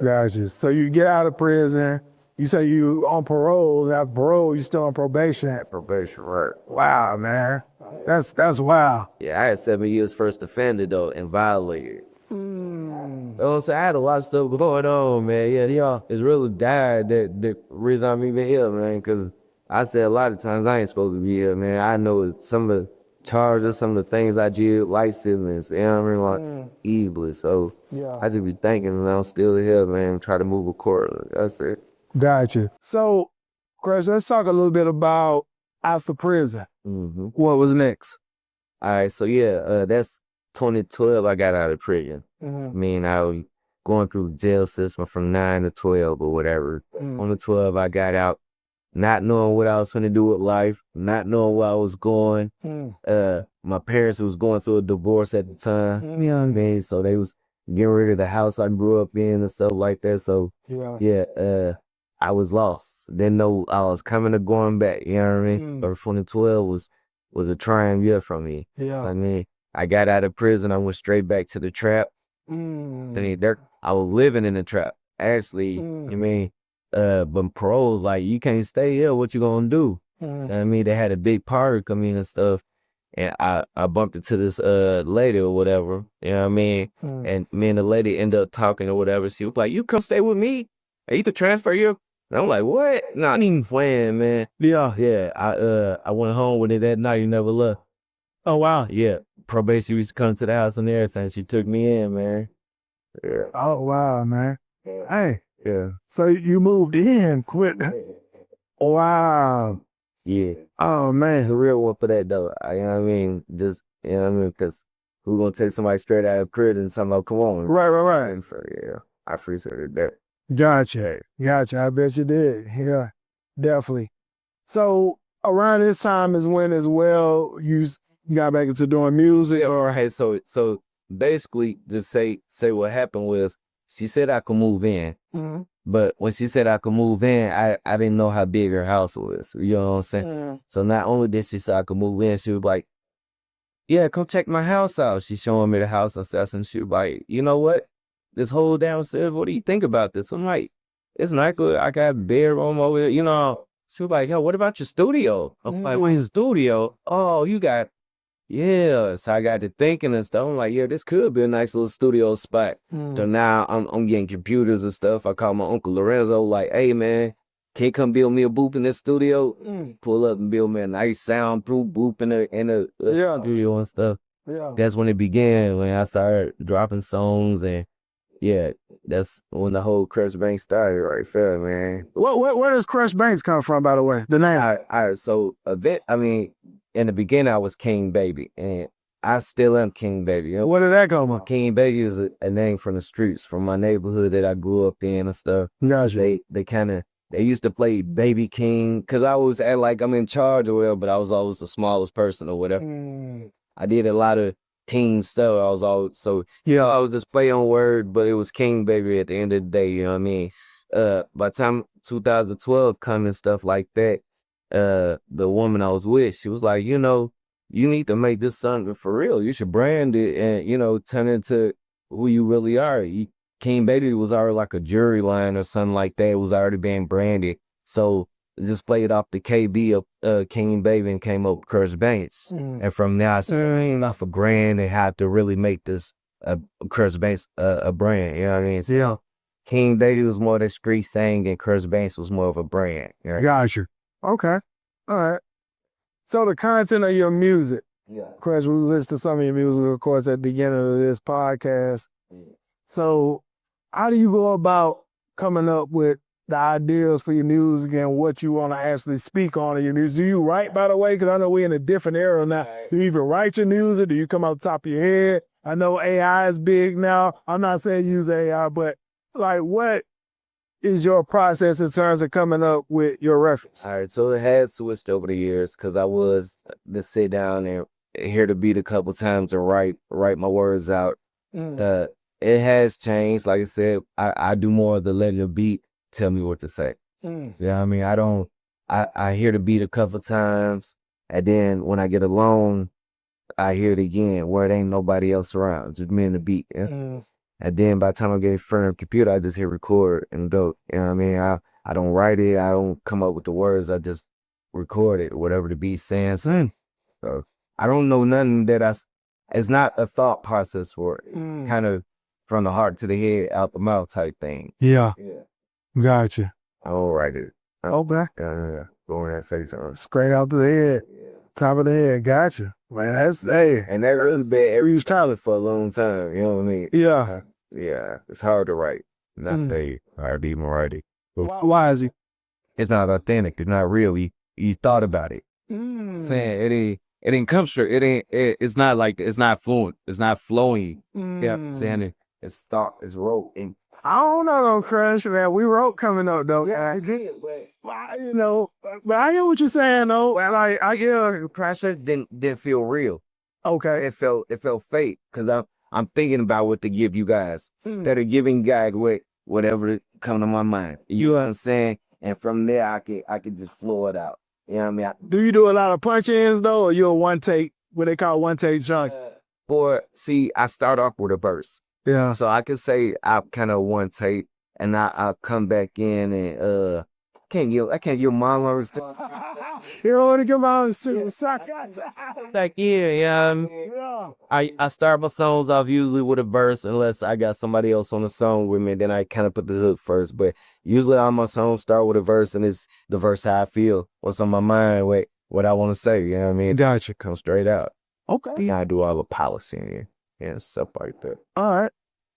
Gotcha. So you get out of prison. You say you on parole. Now parole, you still on probation. Probation, right? Wow, man. That's wow. Yeah, I had 7 years first offender though and violated. You know what I'm saying? I had a lot of stuff going on, man. Yeah, it's really died that the reason I'm even here, man. Cause I said a lot of times I ain't supposed to be here, man. I know some of the charges, some of the things I did, license, you know what I mean, like evil. So Yeah. I just be thinking, and I'm still here, man. Try to move accordingly. That's it. Gotcha. So, Krush, let's talk a little bit about after prison. What was next? All right, so yeah, that's 2012. I got out of prison. I mean, I was going through the jail system from 9 to 12 or whatever. On the 12, I got out, not knowing what I was going to do with life, not knowing where I was going. My parents was going through a divorce at the time. You know what I mean? So they was getting rid of the house I grew up in and stuff like that. So yeah, I was lost. Didn't know I was coming or going back. You know what I mean? But 2012 was a trying year for me. Yeah. I mean, I got out of prison. I went straight back to the trap. I was living in the trap. Actually, you mean, but parole's like, you can't stay here. What you gonna do? I mean, they had a big party come in and stuff. And I bumped into this lady or whatever. You know what I mean? And me and the lady ended up talking or whatever. She was like, you come stay with me. I need to transfer you. And I'm like, what? No, I ain't even playing, man. Yeah. I went home with it that night. You never left. Oh, wow. Yeah. Probation used to come to the house and everything. She took me in, man. Yeah. Oh, wow, man. Hey. Yeah. So you moved in, quit. Wow. Yeah. Oh, man. The real one for that, though. You know what I mean? Just, you know what I mean? Because who gonna take somebody straight out of prison and something, come on. Right. And so, yeah, I appreciated that. Gotcha. I bet you did. Yeah, definitely. So around this time is when as well you got back into doing music or Hey, so basically, just say what happened was she said I could move in, but when she said I could move in, I didn't know how big her house was. You know what I'm saying? So not only did she say I could move in, she was like, "Yeah, come check my house out." She's showing me the house and stuff, and she was like, "You know what? This whole downstairs. What do you think about this?" I'm like, "It's not good. I got a bedroom over there." You know. She was like, "Yo, what about your studio?" I'm like, "What's studio? Oh, you got." Yeah, so I got to thinking and stuff. I'm like, yeah, this could be a nice little studio spot. So now I'm getting computers and stuff. I call my uncle Lorenzo, like, hey man, can you come build me a booth in this studio? Pull up and build me a nice soundproof booth in the studio and stuff. Yeah. That's when it began, when I started dropping songs, and yeah, that's when the whole Krush Banks started right there, man. Where does Krush Banks come from, by the way? The name. So I mean, in the beginning I was King Baby, and I still am King Baby. You know? Where did that come from? King Baby is a name from the streets, from my neighborhood that I grew up in and stuff. Gotcha. They used to play Baby King, because I always act like I'm in charge or whatever, but I was always the smallest person or whatever. I did a lot of teen stuff. I was always, so, I was just play on word, but it was King Baby at the end of the day, you know what I mean? By the time 2012 come and stuff like that, the woman I was with, she was like, you need to make this something for real. You should brand it and, turn into who you really are. King Baby was already like a jury line or something like that. It was already being branded. So just played off the KB of King Baby and came up with Krush Banks. And from now, I said, ain't enough for grand and have to really make this Krush Banks a brand. You know what I mean? So, King Baby was more the street thing, and Krush Banks was more of a brand. You know? Gotcha. Okay. All right. So the content of your music, Krush, we listen to some of your music, of course, at the beginning of this podcast. So how do you go about coming up with the ideas for your music and what you want to actually speak on in your music? Do you write, by the way? Because I know we're in a different era now. Do you even write your music? Do you come off the top of your head? I know AI is big now. I'm not saying use AI, but like what is your process in terms of coming up with your reference? All right, so it has switched over the years, because I was to sit down and hear the beat a couple times and write my words out. It has changed. Like I said, I do more of the letting the beat tell me what to say. Yeah, I mean, I hear the beat a couple times, and then when I get alone, I hear it again where it ain't nobody else around, just me and the beat. Yeah? And then by the time I get in front of the computer, I just hit record and go. You know what I mean? I don't write it. I don't come up with the words. I just record it, whatever the beat's saying. So I don't know nothing it's not a thought process for it. Kind of from the heart to the head, out the mouth type thing. Yeah. Gotcha. I don't write it. Oh, back. Go in and say something. Straight out to the head. Top of the head. Gotcha. Man, and that really been every talent for a long time. You know what I mean? Yeah. Yeah. It's hard to write. Not hard to even write it. Why is it? It's not authentic. It's not real. You thought about it. Saying it ain't come straight. It's not like, it's not fluent. It's not flowing. Yeah. Saying it's thought, it's wrote. And I don't know, no Krush, man. We wrote coming up, though. yeah, I did, but you know, but I hear what you're saying, though. Well, I hear. the process didn't feel real. Okay. It felt fake because I'm thinking about what to give you guys. That are giving guide whatever come to my mind. You know what I'm saying? And from there, I could just flow it out. You know what I mean? Do you do a lot of punch-ins, though, or you're a one-take, what they call one-take junk? See, I start off with a verse. Yeah. So I could say I kind of one take, and I'll come back in and I can't give monologues. You don't want to come out and super Like I start my songs off usually with a verse unless I got somebody else on the song with me. Then I kind of put the hook first. But usually all my songs start with a verse, and it's the verse how I feel, what's on my mind, what I want to say. You know what I mean? Gotcha. Come straight out. Okay. Yeah, I do all the policy and stuff like that. All right.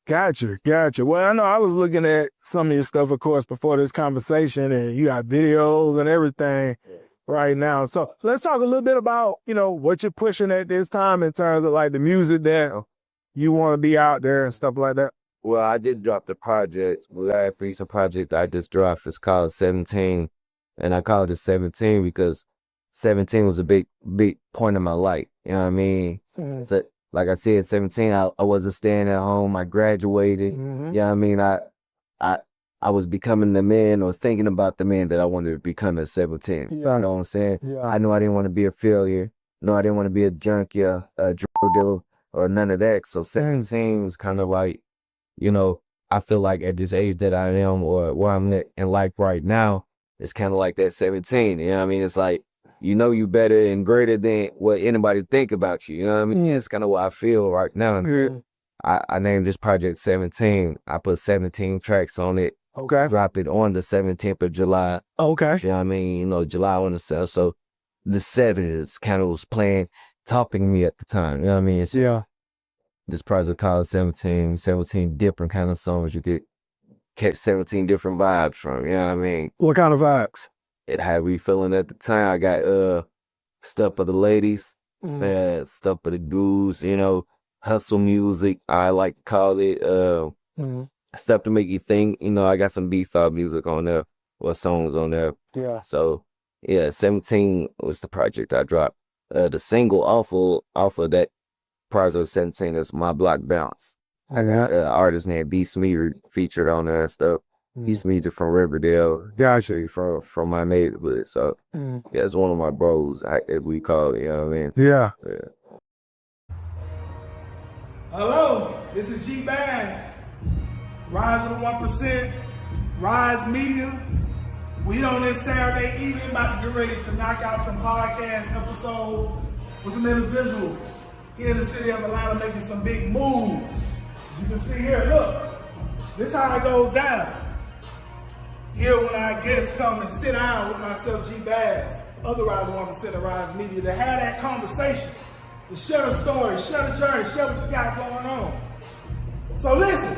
Gotcha. Well, I know I was looking at some of your stuff, of course, before this conversation, and you got videos and everything right now. So let's talk a little bit about, what you're pushing at this time in terms of like the music that you want to be out there and stuff like that. Well, I did drop the project. The last recent project I just dropped is called 17. And I called it 17 because 17 was a big point in my life. You know what I mean? So, like I said, 17, I wasn't staying at home. I graduated. You know what I mean? I was becoming the man or thinking about the man that I wanted to become at 17. You know what I'm saying? Yeah. I knew I didn't want to be a failure. No, I didn't want to be a junkie, a drug dealer, or none of that. So 17 was kind of like, I feel like at this age that I am or where I'm at in life right now, it's kind of like that 17. You know what I mean? It's like, you better and greater than what anybody think about you. You know what I mean? It's kind of what I feel right now. I named this project 17. I put 17 tracks on it. Okay. Dropped it on the 17th of July. Okay. You know what I mean? July on the 7th. So the 7th kind of was topping me at the time. You know what I mean? This project called 17 different kind of songs you could catch 17 different vibes from. You know what I mean? What kind of vibes? It had me feeling at the time. I got stuff for the ladies, stuff for the dudes, hustle music, I like to call it, stuff to make you think. I got some B-Thought music on there, or songs on there. Yeah. So, 17 was the project I dropped. The single off of that project 17 is My Block Bounce. I got artist named B. Smear featured on there and stuff. He's music from Riverdale. Gotcha. From my neighborhood. So, it's one of my bros, as we call it, you know what I mean? Yeah. Hello, this is G Bass, Rise of the 1%, Rise Media. We on this Saturday evening about to get ready to knock out some podcast episodes with some individuals here in the city of Atlanta making some big moves. You can see here, look, this is how it goes down. Here when our guests come and sit down with myself, G Bass, other Rise of the 1% of Rise Media, to have that conversation, to share the story, share the journey, share what you got going on. So listen,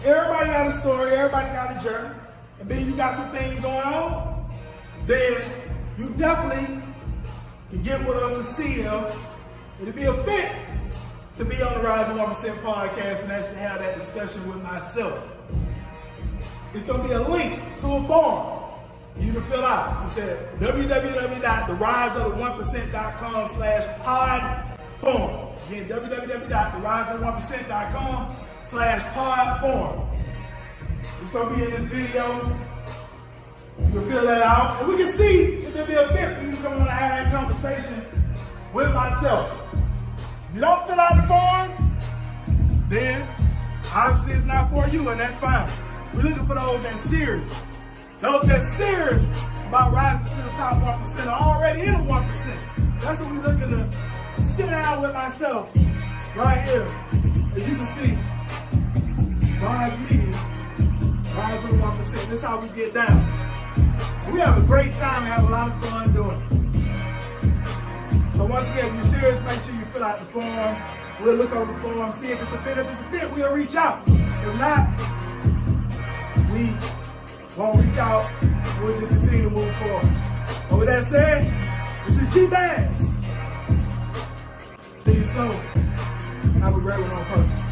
everybody got a story, everybody got a journey, and then you got some things going on, then you definitely can get with us and see if it'll be a fit to be on the Rise of 1% podcast and actually have that discussion with myself. It's going to be a link to a form for you to fill out. You said www.theriseofthe1%.com/pod-form. Again, www.theriseofthe1%.com/pod-form. It's going to be in this video. You can fill that out, and we can see if there'll be a fit for you to come on and have that conversation with myself. If you don't fill out the form, then obviously it's too, and that's fine. We're looking for those that's serious. Those that's serious about rising to the top 1% are already in the 1%. That's what we're looking to sit down with myself right here. As you can see, Rise Media, Rise to the 1%. This is how we get down. We have a great time and have a lot of fun doing it. So once again, if you're serious, make sure you fill out the form. We'll look over the form, see if it's a fit. If it's a fit, we'll reach out. If not, we won't reach out. We'll just continue to move forward. But with that said, this is G Bass. See you soon. Have a great one on purpose.